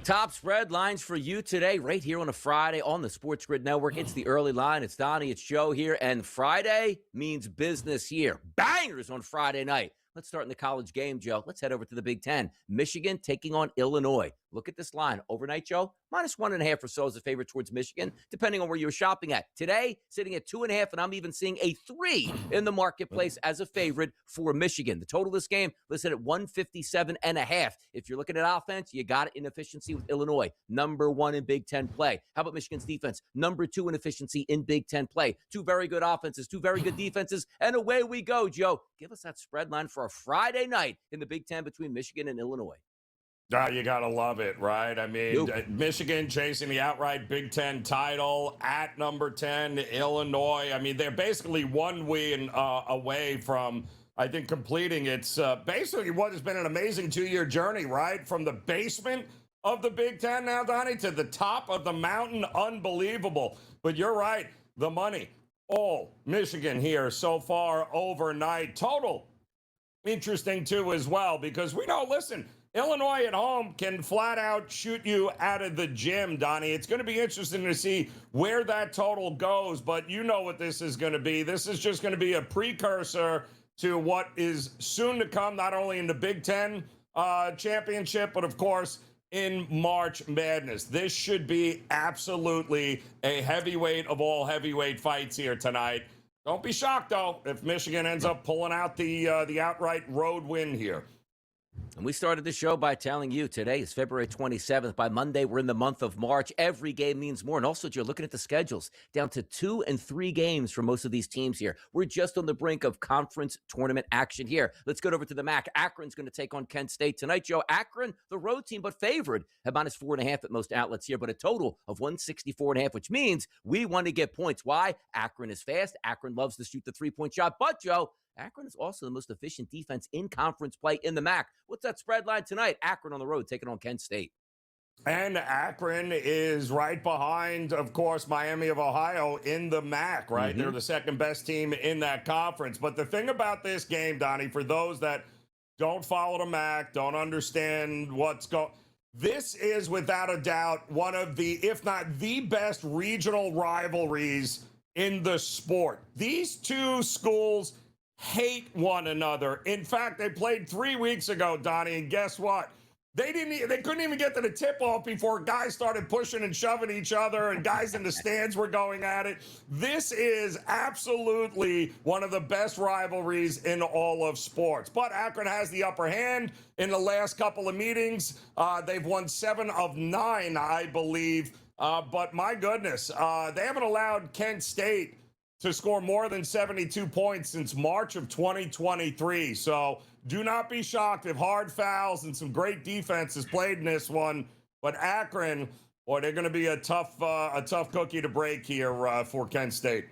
Top spread lines for you today, right here on a Friday on the SportsGrid Network. It's the early line. It's Donnie, it's Joe here, and Friday means business here. Bangers on Friday night. Let's start in the college game, Joe. Let's head over to the Big Ten. Michigan taking on Illinois. Look at this line. Overnight, Joe, -1.5 or so is a favorite towards Michigan, depending on where you're shopping at. Today, sitting at 2.5, and I'm even seeing a 3 in the marketplace as a favorite for Michigan. The total of this game listed at 157.5. If you're looking at offense, you got it in efficiency with Illinois, #1 in Big Ten play. How about Michigan's defense? #2 in efficiency in Big Ten play. 2 very good offenses, 2 very good defenses, and away we go, Joe. Give us that spread line for a Friday night in the Big Ten between Michigan and Illinois. You got to love it, right? I mean, Michigan chasing the outright Big Ten title at number 10, Illinois. I mean, they're basically 1 win away from, I think, completing. It's basically what has been an amazing 2-year journey, right? From the basement of the Big Ten now, Donnie, to the top of the mountain. Unbelievable. But you're right. The money, all Michigan here so far overnight. Total interesting, too, as well, because we know, listen, Illinois at home can flat out shoot you out of the gym, Donnie. It's going to be interesting to see where that total goes, but you know what this is going to be. This is just going to be a precursor to what is soon to come, not only in the Big Ten championship, but, of course, in March Madness. This should be absolutely a heavyweight of all heavyweight fights here tonight. Don't be shocked, though, if Michigan ends up pulling out the outright road win here. And we started the show by telling you today is February 27th. By Monday, we're in the month of March. Every game means more. And also, you're looking at the schedules, down to 2 and 3 games for most of these teams here. We're just on the brink of conference tournament action here. Let's go over to the MAC. Akron's going to take on Kent State tonight, Joe. Akron, the road team, but favored at -4.5 at most outlets here, but a total of 164.5, which means we want to get points. Why? Akron is fast. Akron loves to shoot the 3-point shot. But, Joe, Akron is also the most efficient defense in conference play in the MAC. What's that spread line tonight? Akron on the road taking on Kent State. And Akron is right behind, of course, Miami of Ohio in the MAC, right? They're the second best team in that conference. But the thing about this game, Donnie, for those that don't follow the MAC, don't understand what's going, this is without a doubt one of the, if not the best regional rivalries in the sport. These two schools hate one another. In fact, they played 3 weeks ago, Donnie, and guess what? They couldn't even get to the tip-off before guys started pushing and shoving each other and guys in the stands were going at it. This is absolutely one of the best rivalries in all of sports. But Akron has the upper hand in the last couple of meetings. They've won 7 of 9, I believe. But my goodness, they haven't allowed Kent State to score more than 72 points since March of 2023. So do not be shocked if hard fouls and some great defense is played in this one. But Akron, boy, they're going to be a tough cookie to break here for Kent State.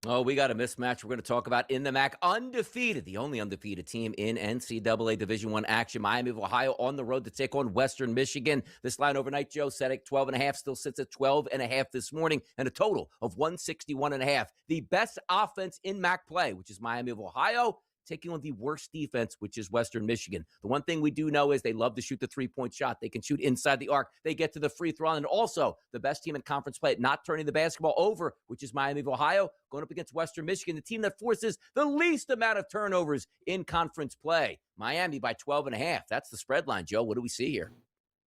Oh, we got a mismatch we're going to talk about in the MAC. Undefeated, the only undefeated team in NCAA Division I action. Miami of Ohio on the road to take on Western Michigan. This line overnight, Joe, set at 12.5, still sits at 12.5 this morning, and a total of 161.5. The best offense in MAC play, which is Miami of Ohio, taking on the worst defense, which is Western Michigan. The one thing we do know is they love to shoot the 3-point shot. They can shoot inside the arc. They get to the free throw. And also, the best team in conference play at not turning the basketball over, which is Miami of Ohio, going up against Western Michigan, the team that forces the least amount of turnovers in conference play. Miami by 12.5. That's the spread line, Joe. What do we see here?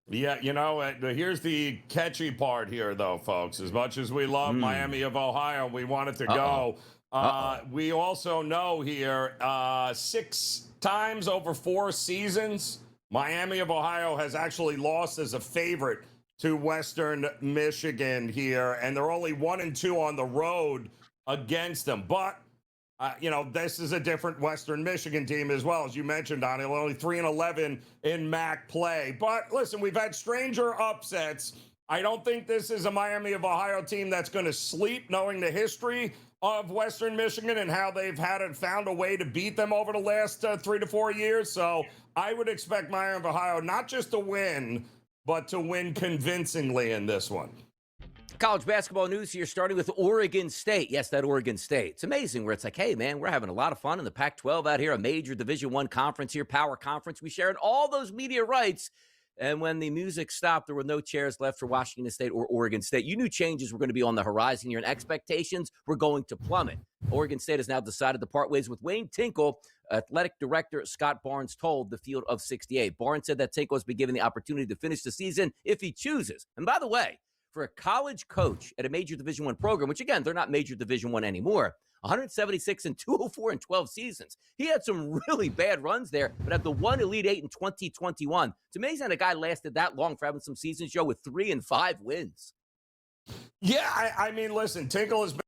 Yeah, you know, here's the catchy part here, though, folks. As much as we love Miami of Ohio, we want it to go. We also know here 6 times over 4 seasons, Miami of Ohio has actually lost as a favorite to Western Michigan here, and they're only 1-2 on the road against them. But, you know, this is a different Western Michigan team as well. As you mentioned, Donnie, only 3-11 in MAC play. But listen, we've had stranger upsets. I don't think this is a Miami of Ohio team that's going to sleep, knowing the history of Western Michigan and how they've found a way to beat them over the last 3 to 4 years. So I would expect Miami of Ohio not just to win, but to win convincingly in this one. College basketball news here, starting with Oregon State. Yes, that Oregon State. It's amazing where it's like, hey, man, we're having a lot of fun in the Pac-12 out here, a major Division I conference here, power conference. We shared all those media rights. And when the music stopped, there were no chairs left for Washington State or Oregon State. You knew changes were going to be on the horizon here, and expectations were going to plummet. Oregon State has now decided to part ways with Wayne Tinkle. Athletic director Scott Barnes told the Field of 68. Barnes said that Tinkle has been given the opportunity to finish the season if he chooses. And by the way, for a college coach at a major Division I program, which again, they're not major Division I anymore, 176 and 204 in 12 seasons. He had some really bad runs there, but had the one Elite Eight in 2021. It's amazing a guy lasted that long for having some seasons, Joe, with 3 and 5 wins. Yeah, I mean, listen, Tinkle has been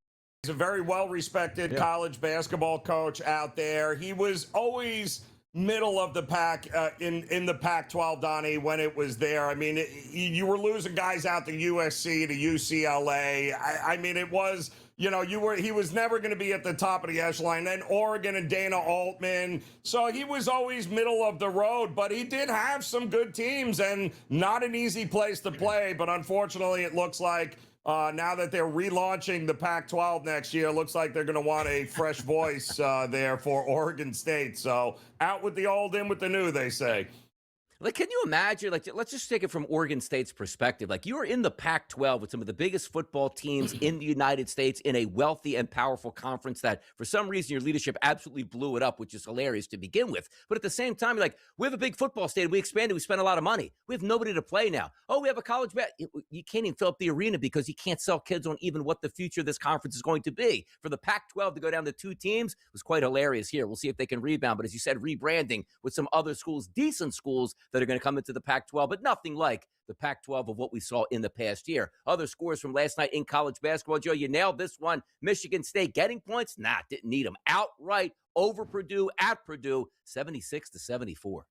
a very well-respected college basketball coach out there. He was always middle of the pack in the Pac-12, Donnie, when it was there. I mean, you were losing guys out to USC, to UCLA. I mean, it was, he was never going to be at the top of the echelon. Then Oregon and Dana Altman. So he was always middle of the road, but he did have some good teams and not an easy place to play. But unfortunately, it looks like now that they're relaunching the Pac-12 next year, it looks like they're going to want a fresh voice there for Oregon State. So out with the old, in with the new, they say. Like, can you imagine, like, let's just take it from Oregon State's perspective. Like, you are in the Pac-12 with some of the biggest football teams in the United States in a wealthy and powerful conference that, for some reason, your leadership absolutely blew it up, which is hilarious to begin with. But at the same time, you're like, we have a big football state. We expanded. We spent a lot of money. We have nobody to play now. Oh, we have a college bet. You can't even fill up the arena because you can't sell kids on even what the future of this conference is going to be. For the Pac-12 to go down to 2 teams was quite hilarious here. We'll see if they can rebound. But as you said, rebranding with some other schools, decent schools that are going to come into the Pac-12, but nothing like the Pac-12 of what we saw in the past year. Other scores from last night in college basketball, Joe, you nailed this one. Michigan State getting points? Nah, didn't need them. Outright over Purdue at Purdue, 76-74.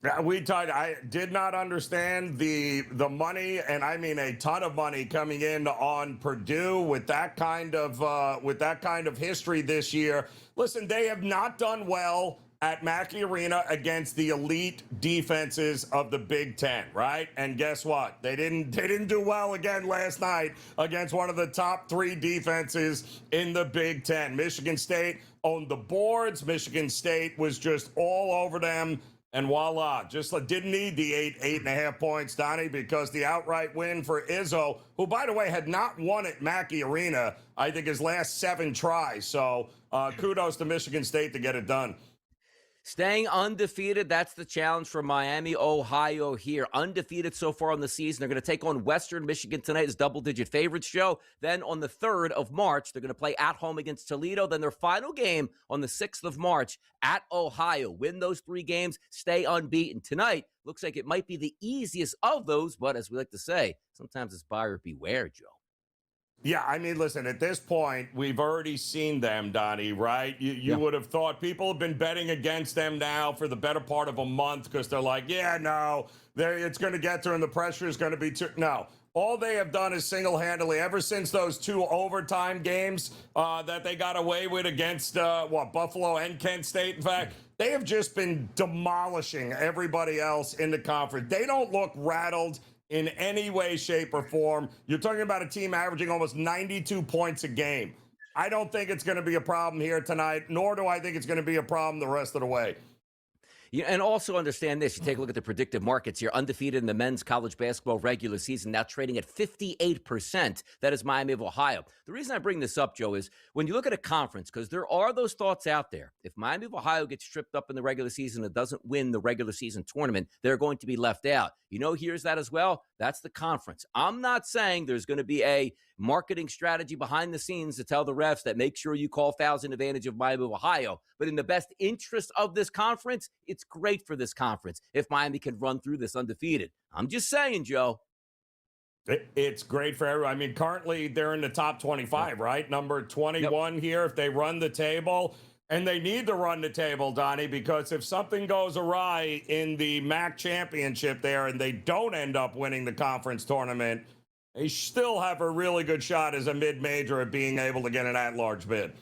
I did not understand the money, and I mean a ton of money coming in on Purdue with that kind of history this year. Listen, they have not done well at Mackey Arena against the elite defenses of the Big Ten, right? And guess what? They didn't do well again last night against one of the top 3 defenses in the Big Ten. Michigan State owned the boards. Michigan State was just all over them. And voila, just didn't need the 8.5 points, Donnie, because the outright win for Izzo, who, by the way, had not won at Mackey Arena, I think, his last 7 tries. So kudos to Michigan State to get it done. Staying undefeated, that's the challenge for Miami, Ohio here. Undefeated so far on the season. They're going to take on Western Michigan tonight as double-digit favorites, Joe. Then on the 3rd of March, they're going to play at home against Toledo. Then their final game on the 6th of March at Ohio. Win those 3 games, stay unbeaten. Tonight, looks like it might be the easiest of those, but as we like to say, sometimes it's buyer beware, Joe. Yeah, I mean, listen, at this point, we've already seen them, Donnie, right? You would have thought people have been betting against them now for the better part of a month because they're like, yeah, no, it's going to get through and the pressure is going to be too. No, all they have done is single-handedly, ever since those 2 overtime games that they got away with against, Buffalo and Kent State, in fact, they have just been demolishing everybody else in the conference. They don't look rattled in any way, shape, or form. You're talking about a team averaging almost 92 points a game. I don't think it's going to be a problem here tonight, nor do I think it's going to be a problem the rest of the way. Yeah, and also understand this. You take a look at the predictive markets here. Undefeated in the men's college basketball regular season, now trading at 58%. That is Miami of Ohio. The reason I bring this up, Joe, is when you look at a conference, because there are those thoughts out there. If Miami of Ohio gets tripped up in the regular season and doesn't win the regular season tournament, they're going to be left out. Here's that as well. That's the conference. I'm not saying there's going to be a marketing strategy behind the scenes to tell the refs that make sure you call fouls in advantage of Miami of Ohio. But in the best interest of this conference, it's great for this conference if Miami can run through this undefeated. I'm just saying, Joe. It's great for everyone. I mean, currently they're in the top 25, right? Number 21 here. If they run the table, and they need to run the table, Donnie, because if something goes awry in the MAC championship there and they don't end up winning the conference tournament, they still have a really good shot as a mid-major at being able to get an at-large bid.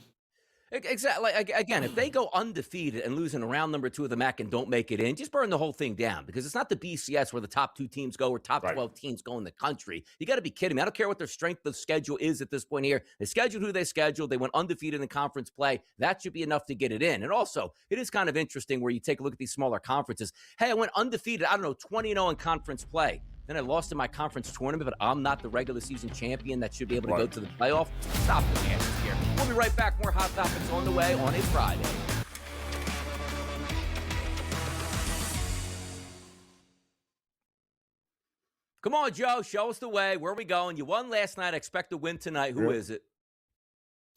Exactly. Again, if they go undefeated and lose in round number 2 of the MAC and don't make it in, just burn the whole thing down because it's not the BCS where the top 2 teams go or top Right. 12 teams go in the country. You got to be kidding me. I don't care what their strength of schedule is at this point here. They scheduled who they scheduled. They went undefeated in conference play. That should be enough to get it in. And also, it is kind of interesting where you take a look at these smaller conferences. Hey, I went undefeated, I don't know, 20-0 in conference play. Then I lost in my conference tournament, but I'm not the regular season champion that should be able to go to the playoff. Stop the madness here. We'll be right back. More Hot Topics on the way on a Friday. Come on, Joe. Show us the way. Where are we going? You won last night. I expect to win tonight. Who is it?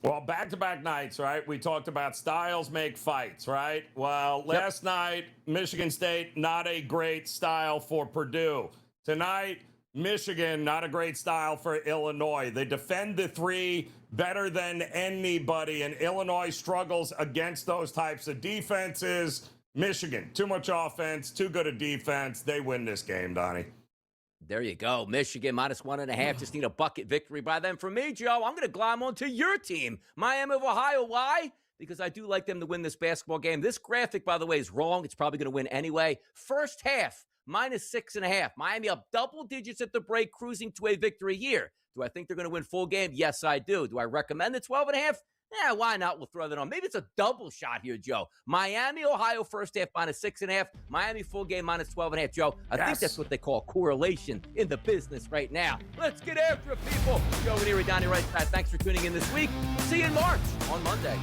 Well, back-to-back nights, right? We talked about styles make fights, right? Well, last night, Michigan State, not a great style for Purdue. Tonight, Michigan, not a great style for Illinois. They defend the 3 better than anybody, and Illinois struggles against those types of defenses. Michigan, too much offense, too good a defense. They win this game, Donnie. There you go. Michigan -1.5. Just need a bucket victory by them. For me, Joe, I'm going to glom onto your team, Miami of Ohio. Why? Because I do like them to win this basketball game. This graphic, by the way, is wrong. It's probably going to win anyway. First half, -6.5. Miami up double digits at the break, cruising to a victory here. Do I think they're going to win full game? Yes, I do. Do I recommend the 12.5? Yeah, why not? We'll throw that on. Maybe it's a double shot here, Joe. Miami, Ohio, first half -6.5. Miami, full game -12.5. Joe, I think that's what they call correlation in the business right now. Let's get after it, people. Joe and Donnie right side. Thanks for tuning in this week. See you in March on Monday.